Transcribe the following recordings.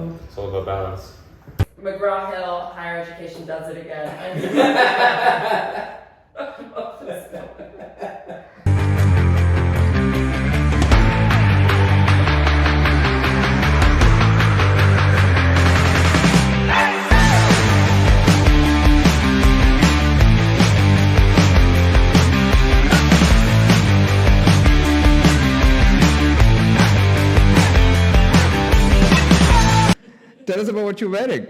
It's all about balance. McGraw-Hill, higher education does it again. Tell us about what you're wearing.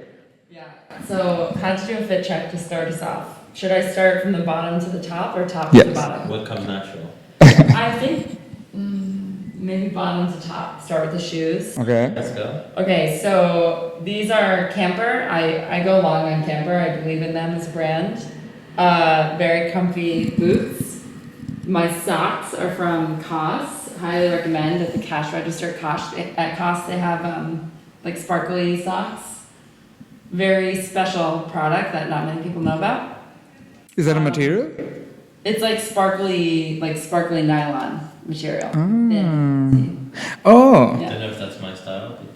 Yeah. So, had to do a fit check to start us off. Should I start from the bottom to the top or top to the bottom? What comes natural? I think maybe bottom to top. Start with the shoes. Okay. Let's go. Okay, so these are Camper. I go long on Camper. I believe in them as a brand. Very comfy boots. My socks are from COS. Highly recommend at the cash register at COS. They have like sparkly socks. Very special product that not many people know about. Is that a material? It's like sparkly nylon material. Oh. Yeah. I don't know if that's my style, but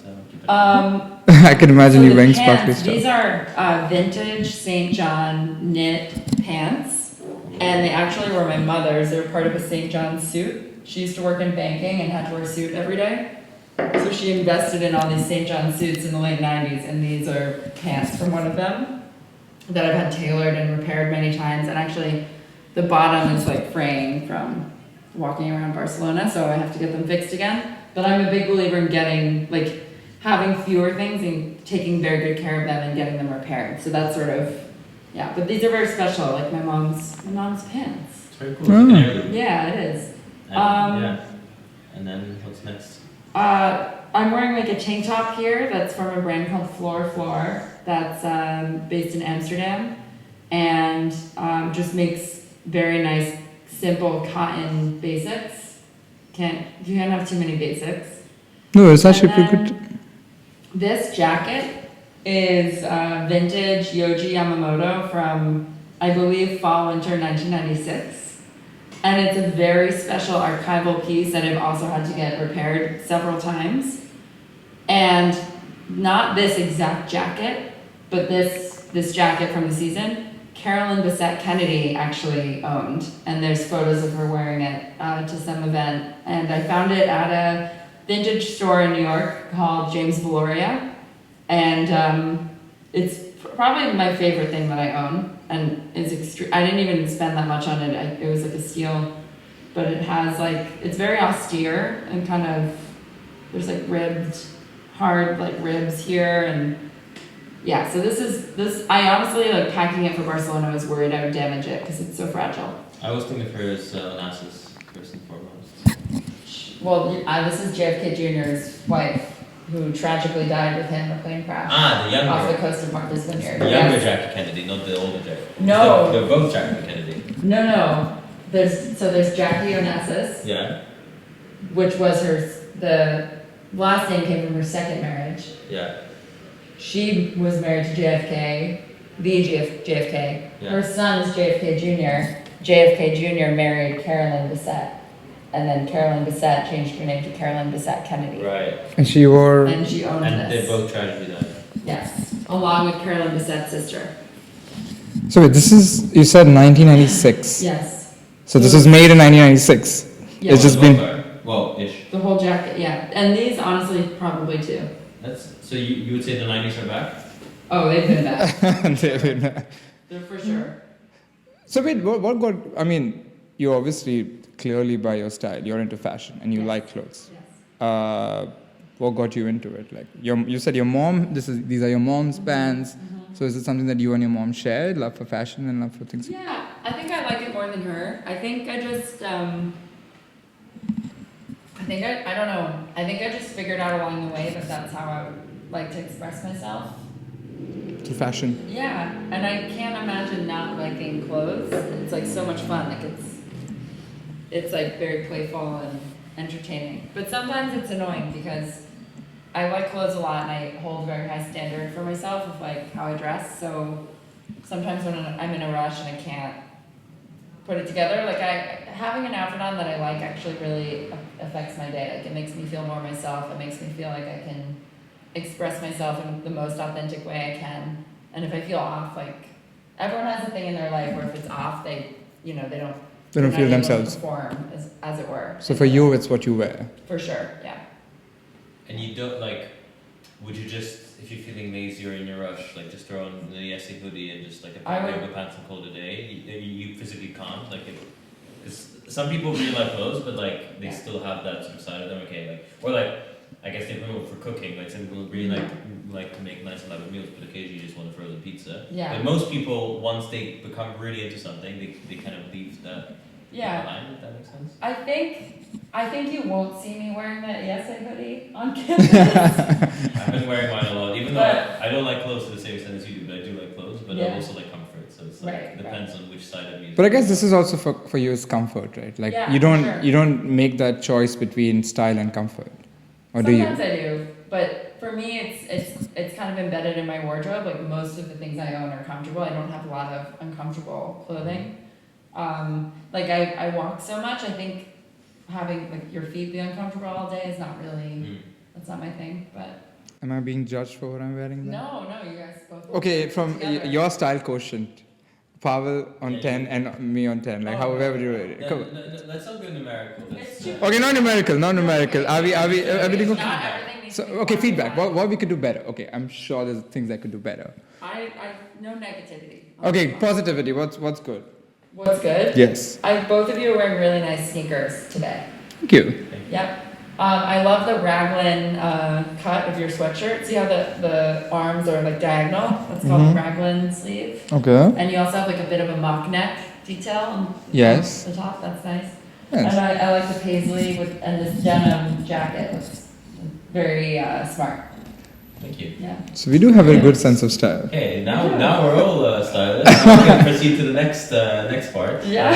I can imagine you the wearing pants, sparkly stuff. These are vintage St. John knit pants, and they actually were my mother's. They were part of a St. John suit. She used to work in banking and had to wear a suit every day. So she invested in all these St. John suits in the late 90s, and these are pants from one of them that I've had tailored and repaired many times. And actually, the bottom is like fraying from walking around Barcelona, so I have to get them fixed again. But I'm a big believer in having fewer things and taking very good care of them and getting them repaired. So that's sort of, yeah. But these are very special, like my mom's pants. it's very cool. It's like an heirloom. Yeah, it is. Yeah. And then what's next? I'm wearing like a tank top here that's from a brand called Floor that's based in Amsterdam, and just makes very nice, simple cotton basics. You can't have too many basics. No, it's actually pretty good. This jacket is vintage Yohji Yamamoto from, I believe, fall/winter 1996. And it's a very special archival piece that I've also had to get repaired several times. And not this exact jacket, but this jacket from the season, Carolyn Bessette Kennedy actually owned. And there's photos of her wearing it to some event. And I found it at a vintage store in New York called James Valoria. And it's probably my favorite thing that I own. And it's I didn't even spend that much on it. It was like a steal, but it has it's very austere and kind of, there's hard ribs here, and yeah. So I honestly packing it for Barcelona. I was worried I would damage it because it's so fragile. I always think of her as Onassis, first and foremost. Well, this is JFK Jr.'s wife, who tragically died with him in a plane crash. The younger. Off the coast of Martha's Vineyard. The younger Jackie Kennedy, not the older Jackie. No. They're both Jackie Kennedy. No. There's Jackie Onassis. Yeah. Which was the last name came from her second marriage. Yeah. She was married to JFK, JFK. Yeah. Her son is JFK Jr. JFK Jr. married Carolyn Bessette. And then Carolyn Bessette changed her name to Carolyn Bessette Kennedy. Right. And she wore... And she owned And this. they both tragically died. Yes. Along with Carolyn Bessette's sister. So wait, this is, you said 1996. Yes. So this was made in 1996. Yeah. It's just been... ish. The whole jacket, yeah. And these, honestly, probably too. So you would say the 90s are back? Oh, they've been back. They're for sure. So wait, what got... I mean, you obviously... Clearly by your style, you're into fashion and you like clothes. Yes. What got you into it? You said your mom. These are your mom's pants. Mm-hmm. So is it something that you and your mom shared? Love for fashion and love for things. Yeah, I think I like it more than her. I think I just I don't know. I think I just figured out along the way that that's how I would like to express myself. To fashion. Yeah, and I can't imagine not liking clothes. It's so much fun. It's very playful and entertaining. But sometimes it's annoying because I like clothes a lot and I hold a very high standard for myself of how I dress. So sometimes when I'm in a rush and I can't put it together, having an outfit on that I like actually really affects my day. It makes me feel more myself. It makes me feel like I can express myself in the most authentic way I can. And if I feel off, like, everyone has a thing in their life where if it's off, they don't They don't they're not feel able to themselves. perform, as it were. So for you, it's what you wear. For sure, yeah. And you don't like, would you just, if you're feeling lazy or in a rush, like just throw on the ESA hoodie and just like a I pair would- of pants and call it a day? You physically can't, like, because some people really like clothes, but like they Yeah. still have that sort of side of them. Okay, like, or like, I guess they go for cooking. Like some people really like to make nice elaborate meals, but occasionally you just want a frozen pizza. Yeah. But most people, once they become really into something, they kind of leave that Yeah. behind. If that makes sense. I think you won't see me wearing that ESA hoodie on campus. I've been wearing mine a lot, even though But- I don't like clothes to the same extent as you do, but I do like clothes, but I Yeah. also like comfort, so it's like, Right, depends on which side of me. But I guess this is also for you is comfort, right? Like Yeah, you don't sure. you don't make that choice between style and comfort, or do you? Sometimes I do, but for me, it's kind of embedded in my wardrobe. Like most of the things I own are comfortable. I don't have a lot of uncomfortable clothing. Like I walk so much. I think having like your feet be uncomfortable all day is not really. Mm. That's not my thing. But Am I being judged for what I'm wearing? Then? no, you guys both. look Okay, from together. your style quotient, Pavel on Yeah, 10 and me on 10. Like, Oh, however would you rate it? No, Come no, on. no, let's not go numerical. It's Let's, too- Okay, not numerical, not numerical. Are we everything okay? Not everything needs So, to be okay, feedback. quantified. What we could do better? Okay, I'm sure there's things I could do better. I no negativity. Okay, positivity. What's good? What's good? Yes. Both of you are wearing really nice sneakers today. Thank you. Yep. I love the raglan cut of your sweatshirt. See how the arms are like diagonal? That's called a raglan sleeve. Okay. And you also have like a bit of a mock neck detail on Yes. the top. That's nice. Yes. And I like the paisley and this denim jacket. Looks very smart. thank you. Yeah. So we do have a good sense of style. Okay, now we're all stylish. Now we can proceed to the next part. Yeah.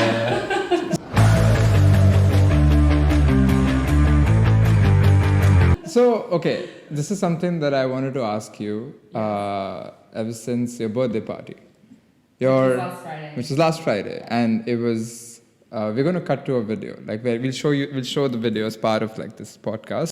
So, okay, this is something that I wanted to ask you ever since your birthday party. Which was last Friday, and it was. We're going to cut to a video, like where we'll show the video as part of like this podcast.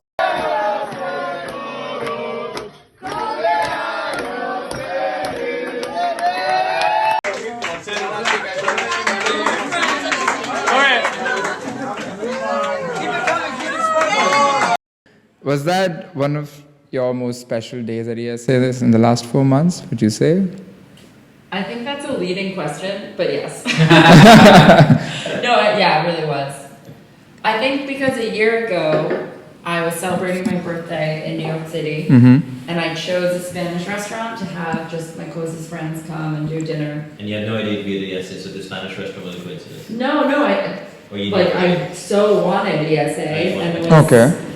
Was that one of your most special days at ESA this in the last 4 months, would you say? I think that's a leading question, but yes. No, yeah, it really was. I think because a year ago, I was celebrating my birthday in New York City, and I chose a Spanish restaurant to have just my closest friends come and do dinner. And you had no idea to be at the ESA, so the Spanish restaurant was a coincidence. No, Or you I so wanted ESA and was Okay.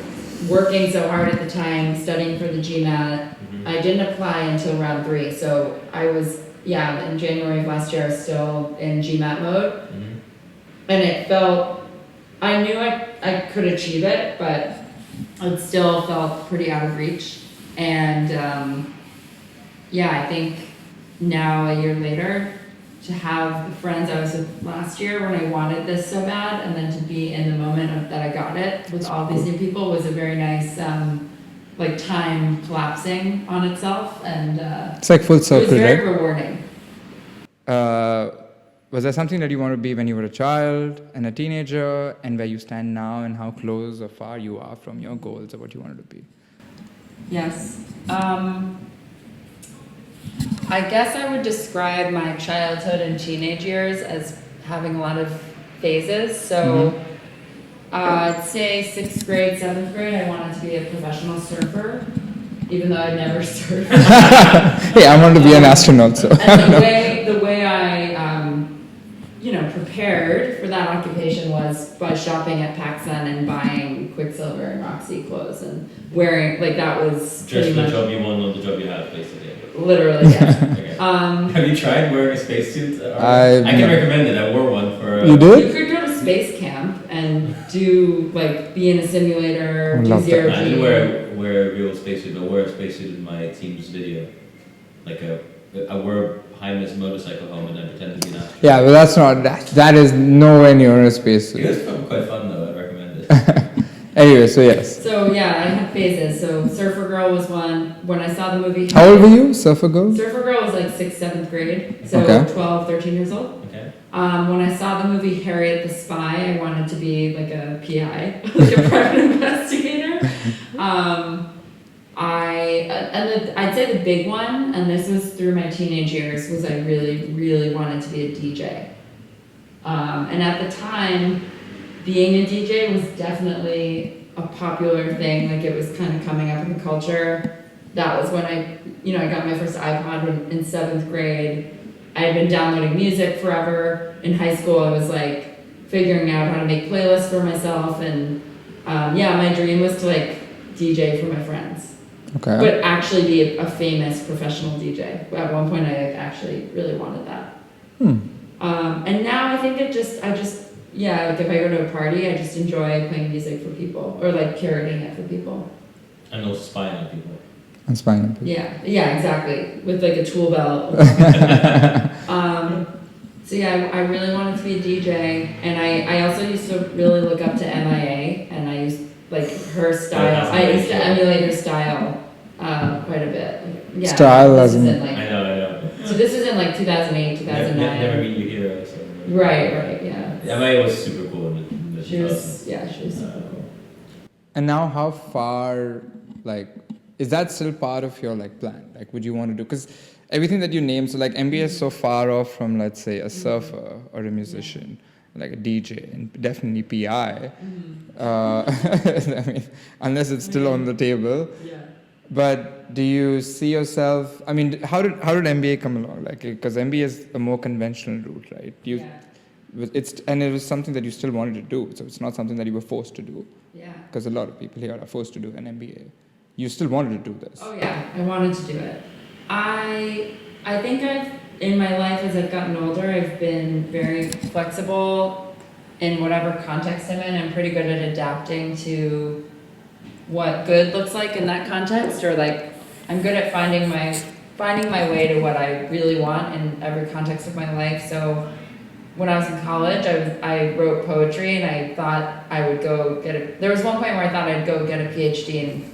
working so hard at the time, studying for the GMAT. I didn't apply until round 3, so I was, in January of last year, I was still in GMAT mode. And it felt, I knew I could achieve it, but it still felt pretty out of reach. And I think now a year later, to have the friends I was with last year when I wanted this so bad, and then to be in the moment that I got it with all these new people was a very nice, like time collapsing on itself, and It's like full it was circle, very right? rewarding. Was there something that you wanted to be when you were a child and a teenager, and where you stand now, and how close or far you are from your goals or what you wanted to be? Yes. I guess I would describe my childhood and teenage years as having a lot of phases. So I'd say 6th grade, 7th grade, I wanted to be a professional surfer, even though I'd never surfed. Hey, I wanted to be an astronaut, so. And the way I, prepared for that occupation was by shopping at PacSun and buying Quicksilver and Roxy clothes and wearing, like that was Just pretty the much, job you want, not the job you have, basically. literally, yeah. Okay. Have you tried wearing a spacesuit? I can recommend it. I wore one for. You You did? could go to space camp and do, be in a simulator, do love that. zero I didn't G. wear a real spacesuit, but I wore a spacesuit in my team's video. I wore Jaime's motorcycle helmet and I pretended to be an astronaut. Yeah, but that's not that. That is nowhere near a space It suit. was quite fun though. I recommend it. Anyway, so yes. So yeah, I had phases. So Surfer Girl was one. When I saw the movie... How old were you, Surfer Girl? Surfer Girl was like 6th, 7th grade. So Okay. 12, 13 years old. Okay. When I saw the movie Harriet the Spy, I wanted to be like a PI, like a private investigator. I'd say the big one, and this was through my teenage years, was I really, really wanted to be a DJ. And at the time, being a DJ was definitely a popular thing. Like it was kind of coming up in the culture. That was when I got my first iPod in 7th grade. I had been downloading music forever. In high school, I was like figuring out how to make playlists for myself, and my dream was to like DJ for my friends. Okay. But actually be a famous professional DJ. At one point, I actually really wanted that. And now I think like if I go to a party, I just enjoy playing music for people or like curating it for people. And also spying on people. And spying on people. Yeah, exactly. With like a tool belt. So yeah, I really wanted to be a DJ, and I also used to really look up to MIA, and I used like her style. I used to emulate her style quite a bit. Yeah, Style as in... like, I know. So this was in like 2008, 2009. Never meet your hero. So. Right, yeah. MIA was super cool. She was super cool. And now how far, like, is that still part of your like plan? Like, would you want to do, because everything that you name, so like MBA is so far off from, let's say, a surfer or a musician, like a DJ, and definitely PI. I mean, unless it's still on the table. Yeah. But do you see yourself? I mean, how did MBA come along? Like, because MBA is a more conventional route, right? It was something that you still wanted to do, so it's not something that you were forced to do. Yeah. Because a lot of people here are forced to do an MBA. You still wanted to do this. Oh yeah, I wanted to do it. I think in my life as I've gotten older, I've been very flexible in whatever context I'm in. I'm pretty good at adapting to what good looks like in that context, or like I'm good at finding my way to what I really want in every context of my life. So when I was in college, I wrote poetry, and I thought I would go there was one point where I thought I'd go get a PhD in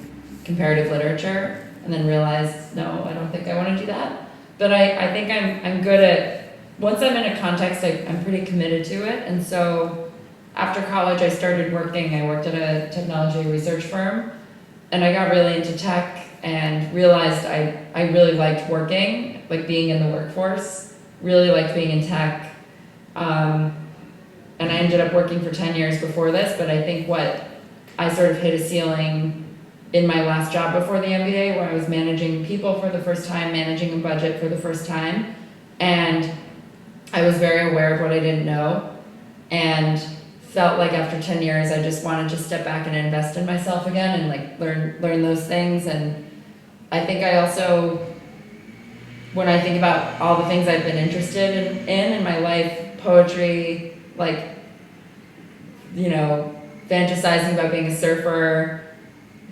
comparative literature, and then realized, no, I don't think I want to do that. But I think I'm good at, once I'm in a context, I'm pretty committed to it. And so after college, I started working. I worked at a technology research firm, and I got really into tech and realized I really liked working, like being in the workforce, really liked being in tech. And I ended up working for 10 years before this, but I think I sort of hit a ceiling in my last job before the MBA, where I was managing people for the first time, managing a budget for the first time, and I was very aware of what I didn't know, and felt like after 10 years I just wanted to step back and invest in myself again and like learn those things. And I think I also, when I think about all the things I've been interested in my life, poetry, like, fantasizing about being a surfer,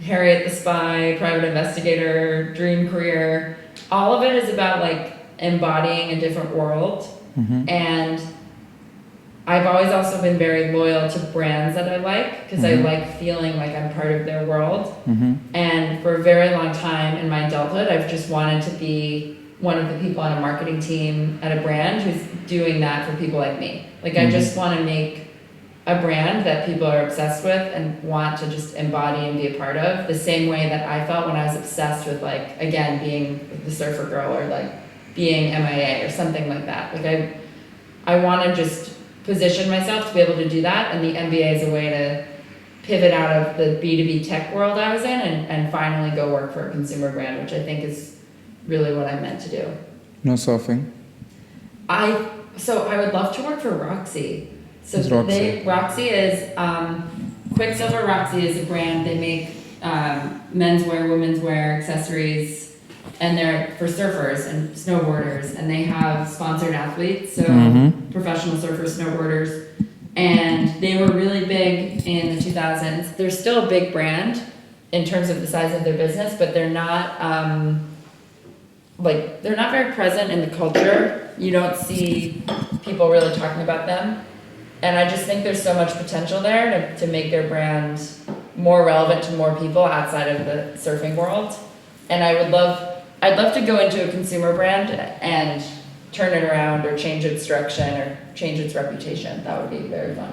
Harriet the Spy, private investigator, dream career, all of it is about like embodying a different world. And I've always also been very loyal to brands that I like, because I like feeling like I'm part of their world. And for a very long time in my adulthood, I've just wanted to be one of the people on a marketing team at a brand who's doing that for people like me. Like I just want to make a brand that people are obsessed with and want to just embody and be a part of, the same way that I felt when I was obsessed with, like, again, being the surfer girl, or like being MIA or something like that. Like I want to just position myself to be able to do that, and the MBA is a way to pivot out of the B2B tech world I was in and finally go work for a consumer brand, which I think is really what I'm meant to do. No surfing? So I would love to work for Roxy. So Roxy? Roxy is, Quicksilver Roxy is a brand. They make menswear, women's wear, accessories, and they're for surfers and snowboarders, and they have sponsored athletes, so professional surfers, snowboarders, and they were really big in the 2000s. They're still a big brand in terms of the size of their business, but they're not they're not very present in the culture. You don't see people really talking about them. And I just think there's so much potential there to make their brand more relevant to more people outside of the surfing world. And I'd love to go into a consumer brand and turn it around or change its direction or change its reputation. That would be very fun.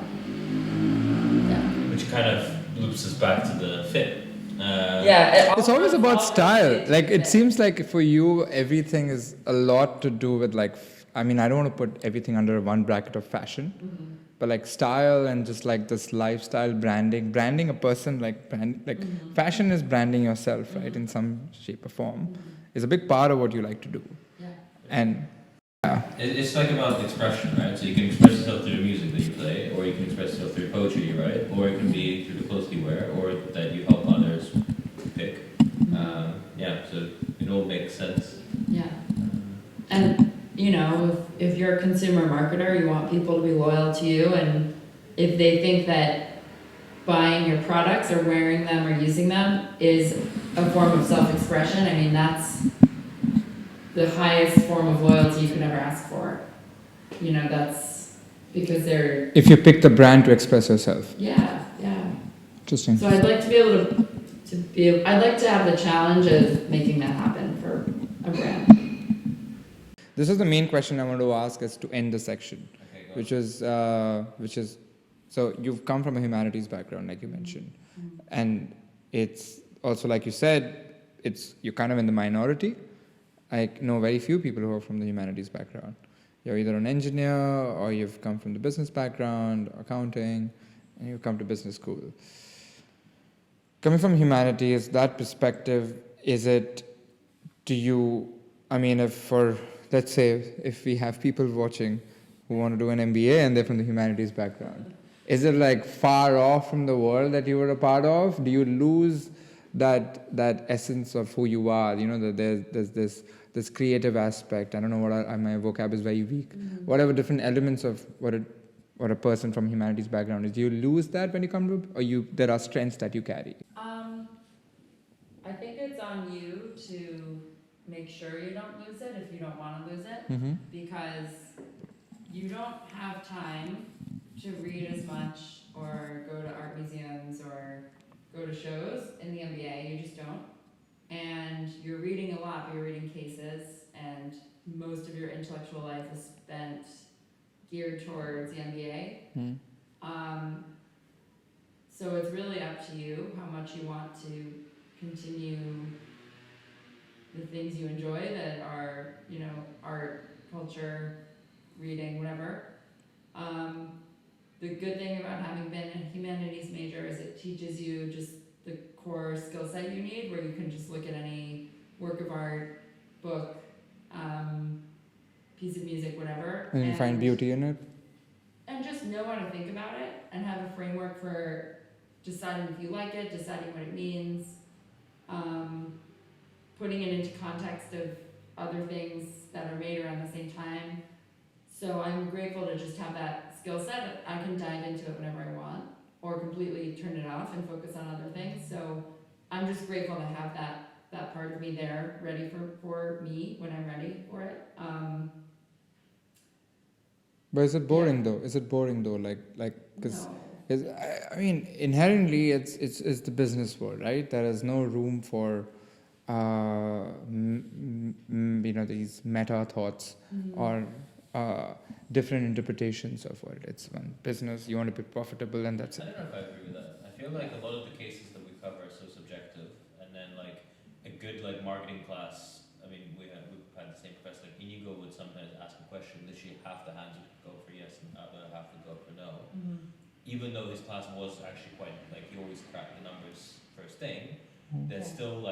Yeah. Which kind of loops us back to the fit. It's always about style. Like it seems like for you, everything is a lot to do with like. I mean, I don't want to put everything under one bracket of fashion, but like style and just like this lifestyle branding a person fashion is branding yourself, right? In some shape or form, is a big part of what you like to do. Yeah. And It's like about expression, right? So you can express yourself through the music that you play, or you can express yourself through poetry you write, or it can be through the clothes you wear, or that you help others pick. So it all makes sense. Yeah. And, you know, if you're a consumer marketer, you want people to be loyal to you, and if they think that buying your products or wearing them or using them is a form of self-expression, I mean, that's the highest form of loyalty you could ever ask for. You know, that's because they're... if you pick the brand to express yourself. Yeah. Interesting. So I'd like to be able I'd like to have the challenge of making that happen for a brand. This is the main question I want to ask us to end the section, which is, so you've come from a humanities background, like you mentioned, and it's also, like you said, you're kind of in the minority. I know very few people who are from the humanities background. You're either an engineer or you've come from the business background, accounting, and you've come to business school. Coming from humanities, that perspective, let's say, if we have people watching who want to do an MBA and they're from the humanities background, is it like far off from the world that you were a part of? Do you lose that essence of who you are? You know, that there's this creative aspect. I don't know my vocab is very weak. Whatever different elements of what a person from humanities background is, do you lose that when you come to, or there are strengths that you carry? I think it's on you to make sure you don't lose it if you don't want to lose it, because you don't have time to read as much or go to art museums or go to shows in the MBA. You just don't. And you're reading a lot, but you're reading cases, and most of your intellectual life is spent geared towards the MBA. So it's really up to you how much you want to continue the things you enjoy that are, you know, art, culture, reading, whatever. The good thing about having been a humanities major is it teaches you just the core skill set you need, where you can just look at any work of art, book, piece of music, whatever. And you find beauty in it? And just know how to think about it and have a framework for deciding if you like it, deciding what it means, putting it into context of other things that are made around the same time. So I'm grateful to just have that skill set. I can dive into it whenever I want, or completely turn it off and focus on other things. So I'm just grateful to have that part of me there, ready for me when I'm ready for it. But is it boring though? Is it boring though? Because I mean, inherently it's the business world, right? There is no room for these meta thoughts or different interpretations of what it's one business. You want to be profitable, and that's it. I don't know if I agree with that. I feel like a lot of the cases that we cover are so subjective, and then like a good marketing class. I mean, we've had the same professor. Like Inigo would sometimes ask a question. Literally half the hands would go for yes, and the other half would go for no. Even though his class was actually quite he always cracked the numbers first thing. There's still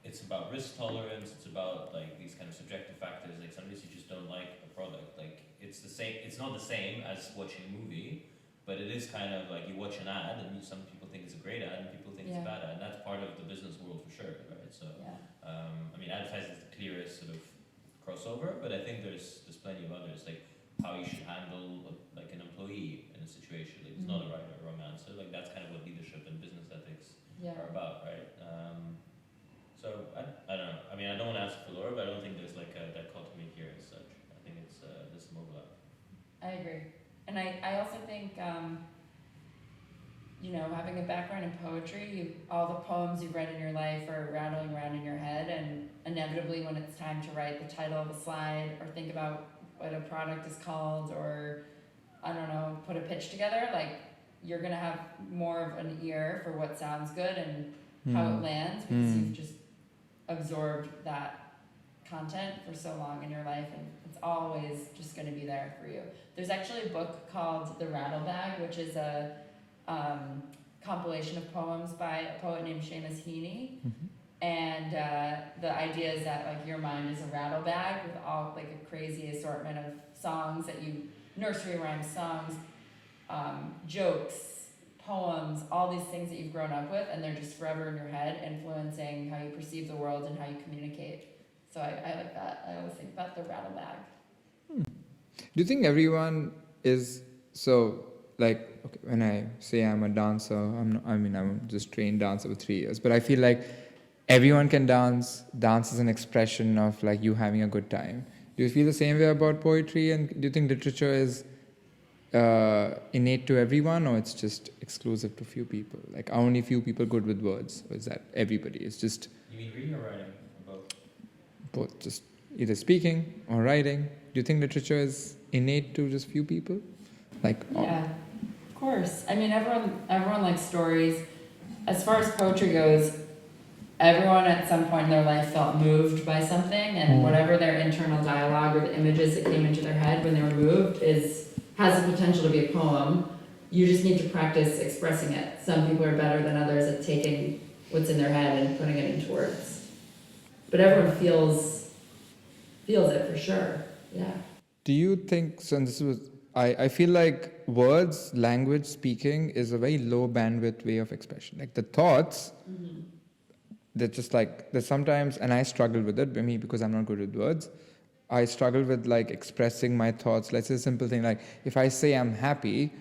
it's about risk tolerance. It's about these kind of subjective factors. Like some days you just don't like a product. It's the same. It's not the same as watching a movie, but it is kind of you watch an ad and some people think it's a great ad and people think it's a bad ad. And that's part of the business world for sure, right? So, I mean, advertising is the clearest sort of crossover, but I think there's plenty of others, like how you should handle an employee in a situation. It's not a right or wrong answer. That's kind of what leadership and business ethics are about, right? So I don't know. I mean, I don't want to answer for Laura, but I don't think there's a dichotomy here as such. I think there's some overlap. I agree. And I also think having a background in poetry, all the poems you've read in your life are rattling around in your head, and inevitably when it's time to write the title of a slide or think about what a product is called or, I don't know, put a pitch together, like, you're gonna have more of an ear for what sounds good and how it lands, because you've just absorbed that content for so long in your life, and it's always just going to be there for you. There's actually a book called The Rattle Bag, which is a compilation of poems by a poet named Seamus Heaney. And the idea is that, like, your mind is a rattle bag with all, like, a crazy assortment of songs that nursery rhyme songs, jokes, poems, all these things that you've grown up with, and they're just forever in your head, influencing how you perceive the world and how you communicate. So I like that. I always think about the rattle bag. Do you think everyone is so, like, okay, when I say I'm a dancer, I'm just trained dancer for 3 years, but I feel like everyone can dance. Dance is an expression of, like, you having a good time. Do you feel the same way about poetry? And do you think literature is innate to everyone, or it's just exclusive to few people? Like, are only few people good with words, or is that everybody? It's just... You mean reading or writing? Or both? Both, just either speaking or writing. Do you think literature is innate to just few people? Like, yeah, of course. I mean, everyone likes stories. As far as poetry goes, everyone at some point in their life felt moved by something, and whatever their internal dialogue or the images that came into their head when they were moved has the potential to be a poem. You just need to practice expressing it. Some people are better than others at taking what's in their head and putting it into words. But everyone feels it for sure. Yeah. do you think, so this was, I feel like words, language, speaking is a very low bandwidth way of expression. Like the thoughts, they're just like, there's sometimes, and I struggle with it, maybe because I'm not good with words, I struggle with like expressing my thoughts. Let's say a simple thing like, if I say I'm happy,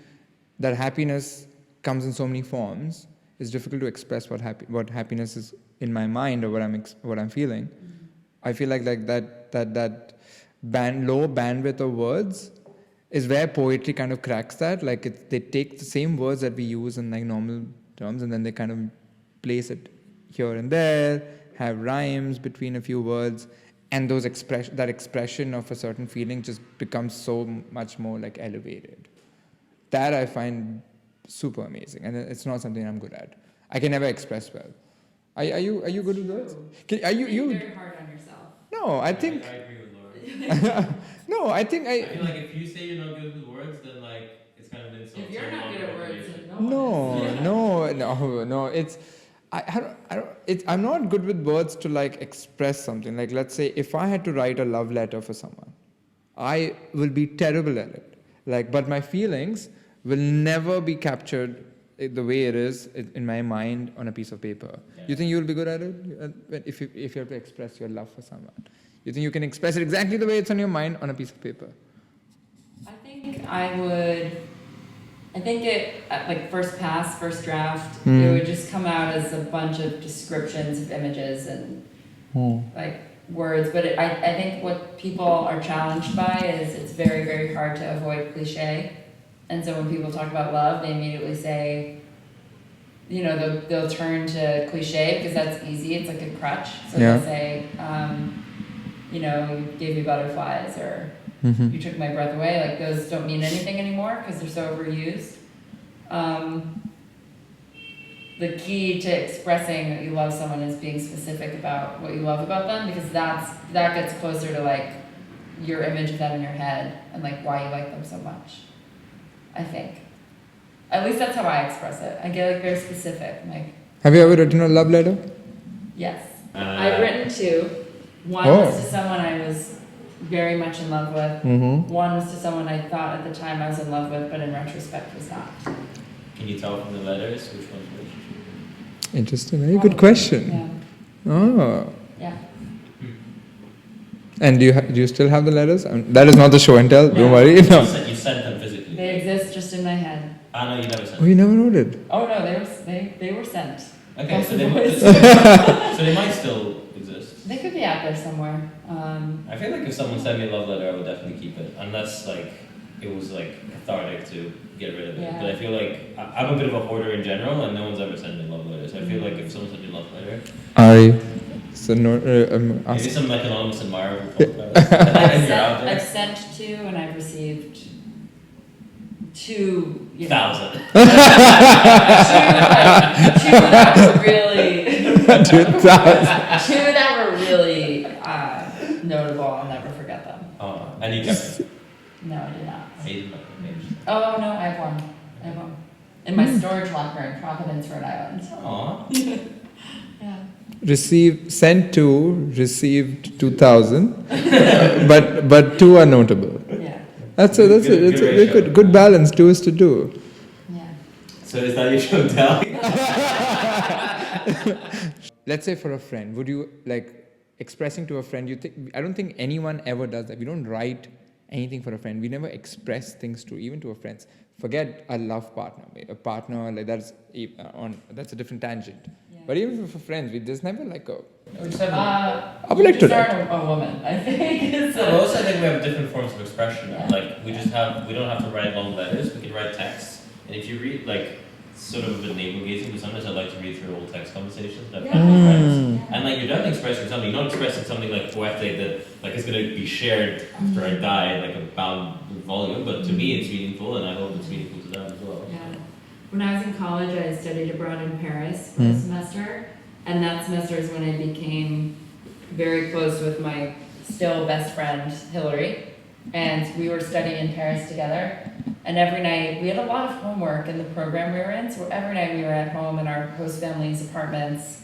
that happiness comes in so many forms. It's difficult to express what happiness is in my mind or what I'm feeling. I feel like that low bandwidth of words is where poetry kind of cracks that. Like they take the same words that we use in like normal terms, and then they kind of place it here and there, have rhymes between a few words, and that expression of a certain feeling just becomes so much more like elevated. That I find super amazing, and it's not something I'm good at. I can never express well. Are you good with words? Are you very hard on yourself? No, I think. I agree with Laura. No, I think I feel like if you say you're not good with words, then like it's kind of an insult. If you're not good at words, then No. I'm not good with words to like express something. Like let's say if I had to write a love letter for someone, I will be terrible at it. Like, but my feelings will never be captured the way it is in my mind on a piece of paper. Yeah. You think you'll be good at it if you have to express your love for someone? You think you can express it exactly the way it's on your mind on a piece of paper? I think I would. I think it, like first pass, first draft, it would just come out as a bunch of descriptions of images and like words. But I think what people are challenged by is it's very, very hard to avoid cliche. And so when people talk about love, they immediately say, they'll turn to cliche because that's easy. It's like a crutch. So they'll say, you gave me butterflies, or you took my breath away. Like those don't mean anything anymore because they're so overused. The key to expressing that you love someone is being specific about what you love about them, because that gets closer to like your image of them in your head and like why you like them so much. I think. At least that's how I express it. I get like very specific. Like, have you ever written a love letter? Yes. I've written two. One was to someone I was very much in love with. One was to someone I thought at the time I was in love with, but in retrospect was not. Can you tell from the letters which one's which? Interesting. Very good question. Yeah. Oh. Yeah. And do you still have the letters? That is not the show and tell. Don't worry. No. You sent them physically. They exist just in my head. No, you never sent. Oh, you never wrote it. Oh no, they were sent. Okay, so they might still exist. They could be out there somewhere. I feel like if someone sent me a love letter, I would definitely keep it, unless like it was like cathartic to get rid of it. Yeah. But I feel like I'm a bit of a hoarder in general, and no one's ever sent me love letters. I feel like if someone sent me a love letter, So no, maybe some like anonymous admirer will talk about it. And you're out there. I've sent 2 and I've received 2. 1,000. 2 that were really 2,000. 2 that were really notable. I'll never forget them. Oh, and you kept it. No, I did not. I hated my page. Oh no, I have one. In my storage locker in Providence, Rhode Island. Aw. Yeah. Sent 2, received 2,000, but 2 are notable. Yeah. That's a very good balance. 2 is to do. Yeah. So is that your show tally? Let's say for a friend, would you like expressing to a friend? I don't think anyone ever does that. We don't write anything for a friend. We never express things even to our friends. Forget a love partner, a partner like that's a different tangent. Yeah. But even for friends, there's never like a. We just have I would like to. A woman, I think. I also think we have different forms of expression. Yeah. Like we don't have to write long letters. We can write texts. And if you read like sort of a bit navel gazing, but sometimes I like to read through old text conversations that I've had with friends. And like you're definitely expressing something. You're not expressing something like poetic that like is gonna be shared after I die in like a bound volume. But to me it's meaningful, and I hope it's meaningful to them as well. Yeah. When I was in college, I studied abroad in Paris for a semester, and that semester is when I became very close with my still best friend Hillary, and we were studying in Paris together. And every night, we had a lot of homework in the program we were in, so every night we were at home in our host family's apartments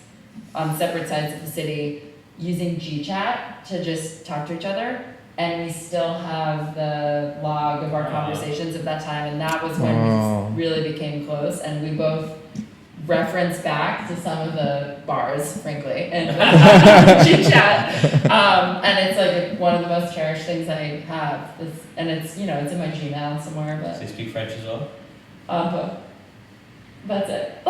on separate sides of the city using GChat to just talk to each other. And we still have the log of our conversations at that time, and that was when we really became close, and we both reference back to some of the bars, frankly, and GChat. And it's like one of the most cherished things I have. It's in my Gmail somewhere. But So you speak French as well? but that's it.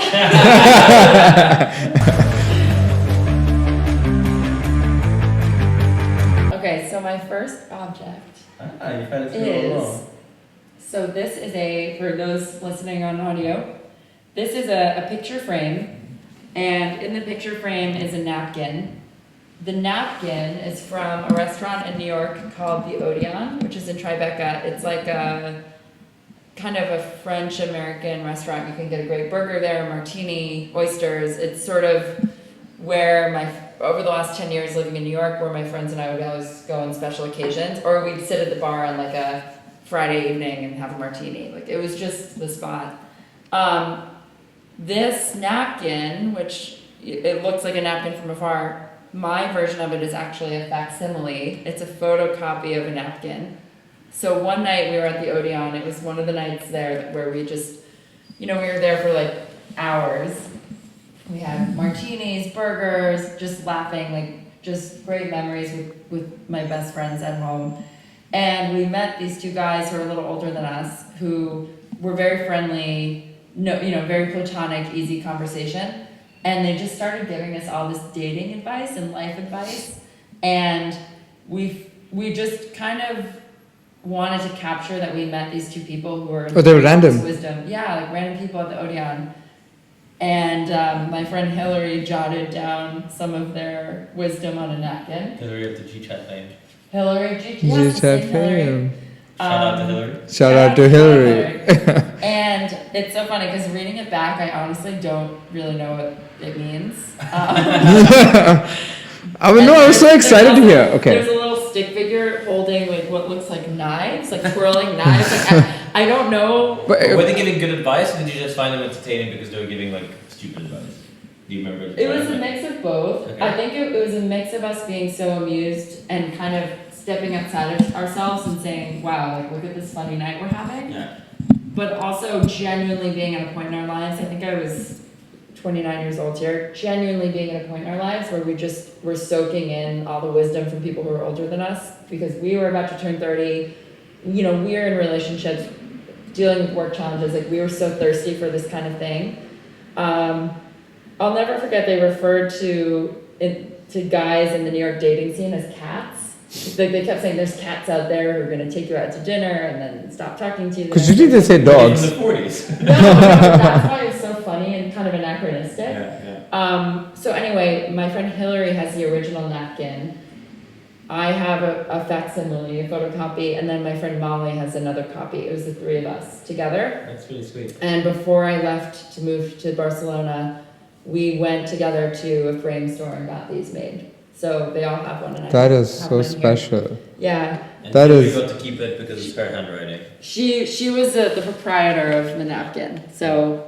Okay, so my first object You found it through all along. so this is for those listening on audio, this is a picture frame, and in the picture frame is a napkin. The napkin is from a restaurant in New York called the Odeon, which is in Tribeca. It's like a kind of a French-American restaurant. You can get a great burger there, martini, oysters. It's sort of where over the last 10 years living in New York, where my friends and I would always go on special occasions, or we'd sit at the bar on like a Friday evening and have a martini. Like it was just the spot. This napkin, which it looks like a napkin from afar, my version of it is actually a facsimile. It's a photocopy of a napkin. So one night we were at the Odeon. It was one of the nights there where we just, we were there for like hours. We had martinis, burgers, just laughing, like just great memories with my best friends at home. And we met these 2 guys who are a little older than us, who were very friendly, very platonic, easy conversation. And they just started giving us all this dating advice and life advice. And we just kind of wanted to capture that we met these 2 people who were they were random. Wisdom. Yeah, like random people at the Odeon. And my friend Hillary jotted down some of their wisdom on a napkin. Hillary of the GChat fame. Hillary, GChat fame. Shout out to Hillary. Shout out to Hillary. And it's so funny because reading it back, I honestly don't really know what it means. I was so excited to hear. Okay. There's a little stick figure holding like what looks like knives, like twirling knives. Like, I don't know. But were they giving good advice, or did you just find them entertaining because they were giving like stupid advice? Do you remember? It was a mix of both. Okay. I think it was a mix of us being so amused and kind of stepping outside of ourselves and saying, wow, like look at this funny night we're having. Yeah. But also genuinely being at a point in our lives. I think I was 29 years old here, genuinely being at a point in our lives where we just were soaking in all the wisdom from people who were older than us, because we were about to turn 30. We're in relationships, dealing with work challenges. Like we were so thirsty for this kind of thing. I'll never forget they referred to guys in the New York dating scene as cats. like they kept saying there's cats out there who are gonna take you out to dinner and then stop talking to you. Because usually they say In dogs. the 40s. No, that's why it's so funny and kind of anachronistic. Yeah. So anyway, my friend Hillary has the original napkin. I have a facsimile, a photocopy, and then my friend Molly has another copy. It was the three of us together. That's really sweet. And before I left to move to Barcelona, we went together to a frame store and got these made. So they all have one. And That I is have so one here. special. Yeah. And That you is- got to keep it because it's her handwriting. She was the proprietor of the napkin. So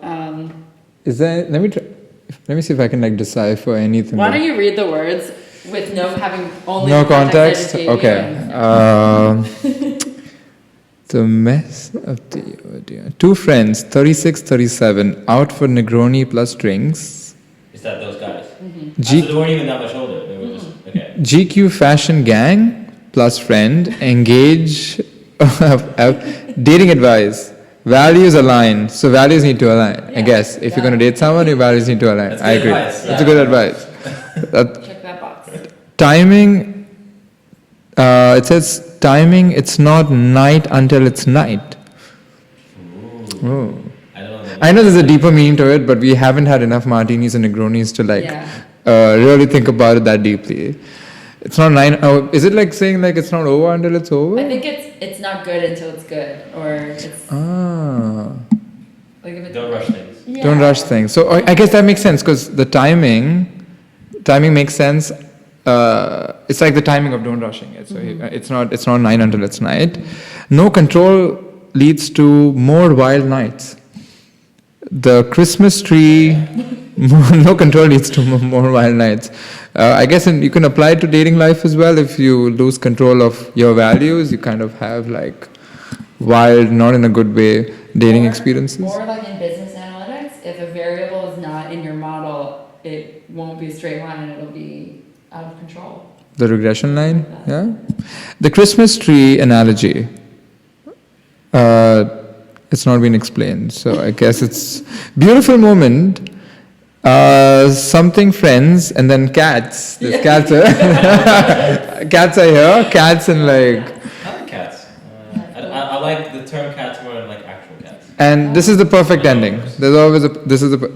Is there? Let me see if I can like decipher anything. why that- don't you read the words with no having only No the context context. I just gave you Okay. The mess of the oh dear. Two friends, 36, 37, out for Negroni plus drinks. Is that those guys? G- So they weren't even that much older. They were just, okay. GQ fashion gang plus friend, engage, dating advice. Values align. So values need to align. I Yeah. guess if you're going to date someone, your values need to align. That's I good agree. advice. That's a good advice. Check that box. Timing. It says timing. It's not night until it's night. Oh. I don't know. I know there's a deeper meaning to it, but we haven't had enough martinis and Negronis to like Yeah. really think about it that deeply. It's not nine. Oh, is it like saying like it's not over until it's over? I think it's not good until it's good, or it's Ah, like if it's Don't rush things. Yeah. don't rush things. So I guess that makes sense because the timing makes sense. It's like the timing of don't rushing it. So it's not nine until it's night. No control leads to more wild nights. The Christmas tree, no control leads to more wild nights. I guess you can apply it to dating life as well. If you lose control of your values, you kind of have like wild, not in a good way, dating experiences. Or like in business analytics, if a variable is not in your model, it won't be a straight line and it'll be out of control. The regression line, yeah. The Christmas tree analogy. It's not been explained, so I guess it's beautiful moment. Something friends and then cats. There's cats. Cats are here. Cats and like. I like cats. I like the term cats more than like actual cats. And this is the perfect ending. There's always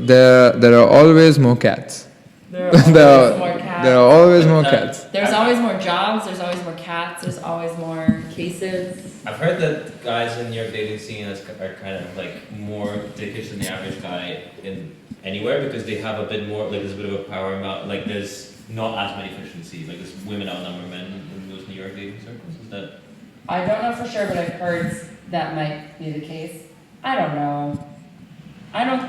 there are always more cats. There are always more cats. There are always more cats. There's always more jobs, there's always more cats, there's always more cases. I've heard that guys in your dating scene are kind of like more dickish than the average guy in anywhere because they have a bit more, like there's a bit of a power amount, like there's not as many efficiencies, like there's women outnumber men in those New York dating circles. Is that? I don't know for sure, but I've heard that might be the case. I don't know. I don't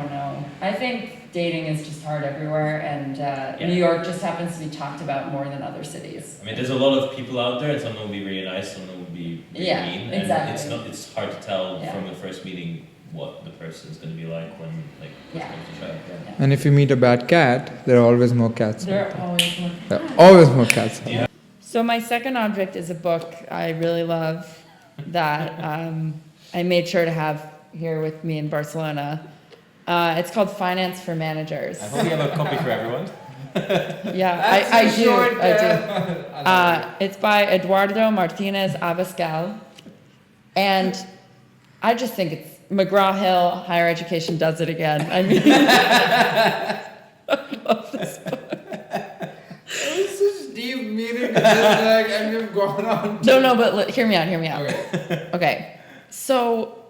know. I think dating is just hard everywhere, and New York just happens to be talked about more than other cities. I mean, there's a lot of people out there, and some will be really nice, some will be really mean, exactly. and it's hard to tell Yeah. from the first meeting what the person's going to be like when like Yeah. it's going to try. Yeah. And if you meet a bad cat, there are always more cats. There are always more There are always more cats. So my second object is a book I really love that I made sure to have here with me in Barcelona. It's called Finance for Managers. I hope you have a copy for everyone. Yeah, I do. It's by Eduardo Martinez Abascal. And I just think it's McGraw-Hill, higher education does it again. I mean, I love this book. It's such deep meaning. Like, and you've gone on. No, but hear me out. Okay. Okay, so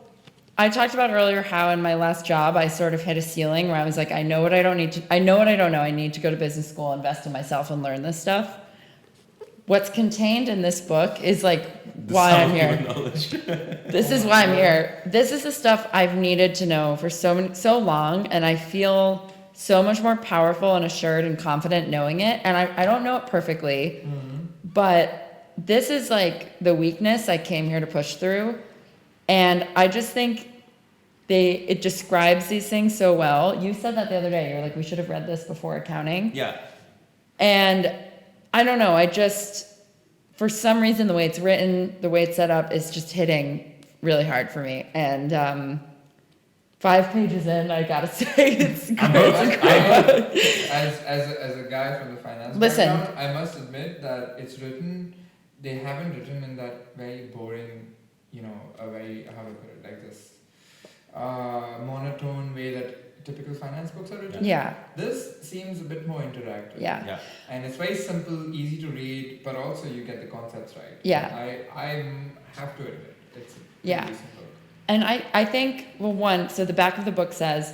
I talked about earlier how in my last job I sort of hit a ceiling where I was like, I know what I don't know. I need to go to business school, invest in myself, and learn this stuff. What's contained in this book is like why I'm here. This is why I'm here. This is the stuff I've needed to know for so long, and I feel so much more powerful and assured and confident knowing it. And I don't know it perfectly, but this is like the weakness I came here to push through. And I just think it describes these things so well. You said that the other day. You're like, we should have read this before accounting. Yeah. And I don't know. For some reason, the way it's written, the way it's set up is just hitting really hard for me. And 5 pages in, I gotta say, it's good. As a guy from the finance Listen. background, I must admit that it's written they haven't written in that very boring, a very, how do I put it, like this monotone way that typical finance books are written. Yeah. This seems a bit more interactive. Yeah. And it's very simple, easy to read, but also you get the concepts right. Yeah. I have to admit, it's a Yeah. decent book. And I think, so the back of the book says,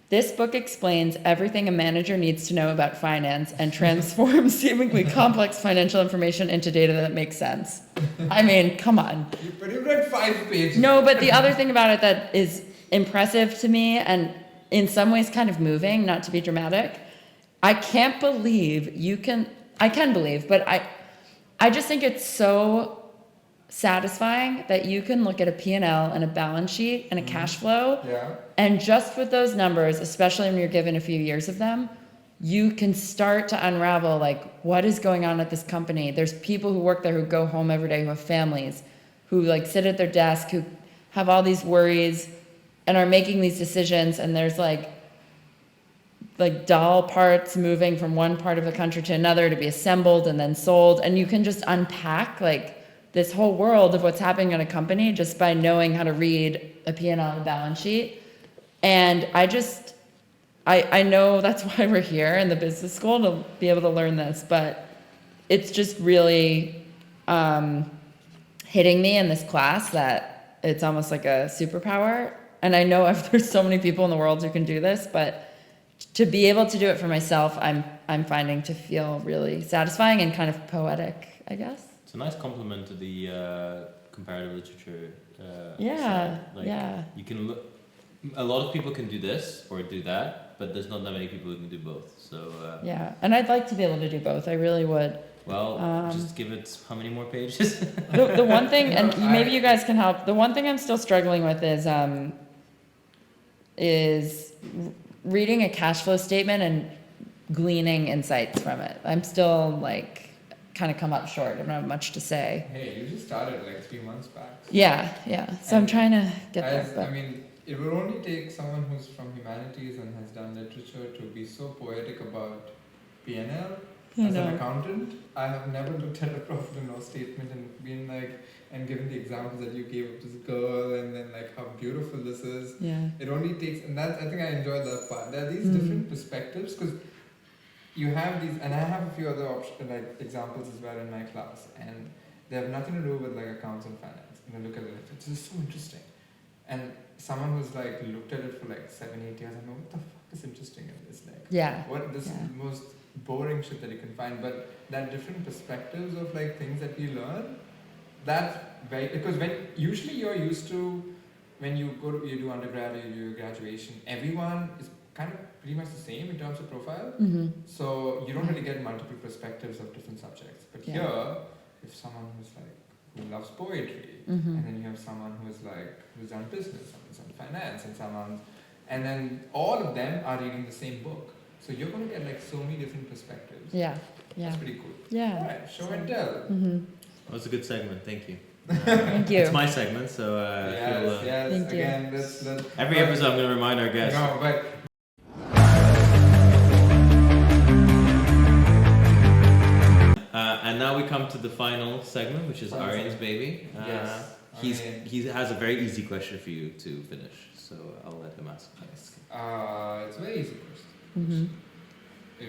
this book explains everything a manager needs to know about finance and transforms seemingly complex financial information into data that makes sense. I mean, come on. But you read 5 pages. No, but the other thing about it that is impressive to me and in some ways kind of moving, not to be dramatic, I can't believe I can believe, but I just think it's so satisfying that you can look at a P&L and a balance sheet and a cash flow. Yeah. And just with those numbers, especially when you're given a few years of them, you can start to unravel like what is going on at this company. There's people who work there who go home every day, who have families, who like sit at their desk, who have all these worries and are making these decisions. And there's like doll parts moving from one part of the country to another to be assembled and then sold. And you can just unpack like this whole world of what's happening in a company just by knowing how to read a P&L and a balance sheet. And I know that's why we're here in the business school, to be able to learn this, but it's just really hitting me in this class that it's almost like a superpower. And I know there's so many people in the world who can do this, but to be able to do it for myself, I'm finding to feel really satisfying and kind of poetic, I guess. It's a nice compliment to the comparative literature. Yeah, side. yeah. You can look. A lot of people can do this or do that, but there's not that many people who can do both. So. Yeah, and I'd like to be able to do both. I really would. Well, just give it how many more pages? The one thing, and maybe you guys can help. The one thing I'm still struggling with is reading a cash flow statement and gleaning insights from it. I'm still like kind of come up short. I don't have much to say. Hey, you just started like 3 months back. Yeah. So I'm trying to get there. I mean, it will only take someone who's from humanities and has done literature to be so poetic about P&L. As an accountant, I have never looked at a profit and loss statement and been like, and given the examples that you gave of this girl and then like how beautiful this is. Yeah. It only takes, and that I think I enjoyed that part. There are these different perspectives because you have these, and I have a few other examples as well in my class, and they have nothing to do with like accounts and finance. And I look at it, it's just so interesting. And someone who's like looked at it for like 7-8 years, I'm like, what the fuck is interesting in this? Like, this is the most boring shit that you can find. But that different perspectives of like things that we learn, that's very, because usually you're used to when you do undergrad or you do graduation, everyone is kind of pretty much the same in terms of profile. Mm-hmm. So you don't really get multiple perspectives of different subjects. But here, if someone who's like who loves poetry, and then you have someone who's done business, someone's done finance, and then all of them are reading the same book. So you're going to get like so many different perspectives. Yeah. That's pretty cool. Yeah. All right, show and tell. Mm-hmm. That was a good segment. Thank you. Thank you. It's my segment, so Yes. Thank you. Again, let's every episode I'm going to remind our guests. No, but and now we come to the final segment, which is Final Aryan's segment. baby. Yes. He has a very easy question for you to finish, so I'll let him ask. it's a very easy question. Mm-hmm.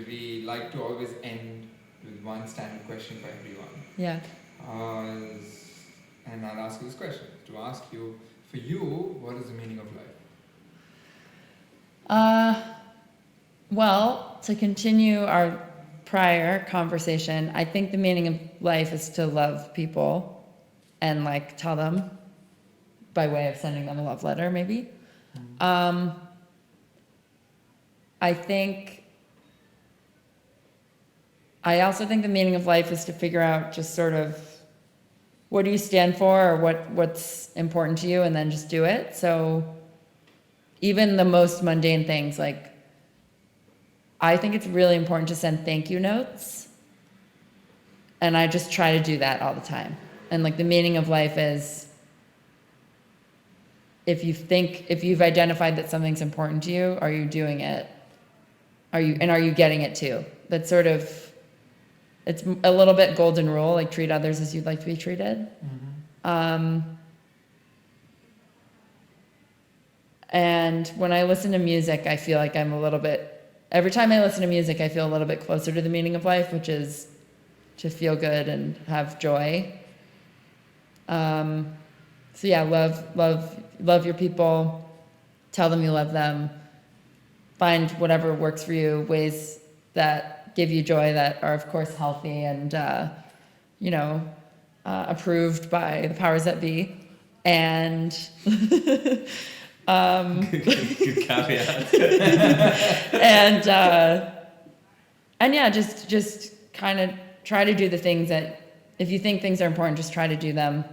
We like to always end with one standard question for everyone. Yeah. And I'll ask you this question. To ask you, for you, what is the meaning of life? Well, to continue our prior conversation, I think the meaning of life is to love people and like tell them by way of sending them a love letter, maybe. I also think the meaning of life is to figure out just sort of what do you stand for or what's important to you, and then just do it. So even the most mundane things, like I think it's really important to send thank you notes, and I just try to do that all the time. And like the meaning of life is if you've identified that something's important to you, are you doing it? Are you getting it too? That's sort of it's a little bit golden rule, like treat others as you'd like to be treated. And when I listen to music, I feel like every time I listen to music, I feel a little bit closer to the meaning of life, which is to feel good and have joy. So yeah, love your people, tell them you love them, find whatever works for you, ways that give you joy that are of course healthy and, approved by the powers that be. And, Good caveat. and yeah, just kind of try to do the things that, if you think things are important, just try to do them.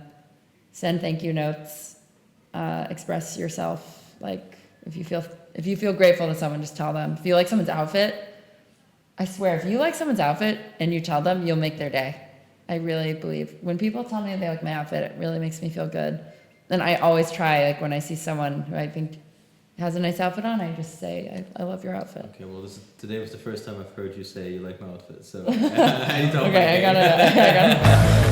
Send thank you notes, express yourself. Like if you feel grateful to someone, just tell them. If you like someone's outfit, I swear, if you like someone's outfit and you tell them, you'll make their day. I really believe. When people tell me they like my outfit, it really makes me feel good. And I always try, like when I see someone who I think has a nice outfit on, I just say, I love your outfit. Okay, well, today was the first time I've heard you say you like my outfit, so I need to Okay, I gotta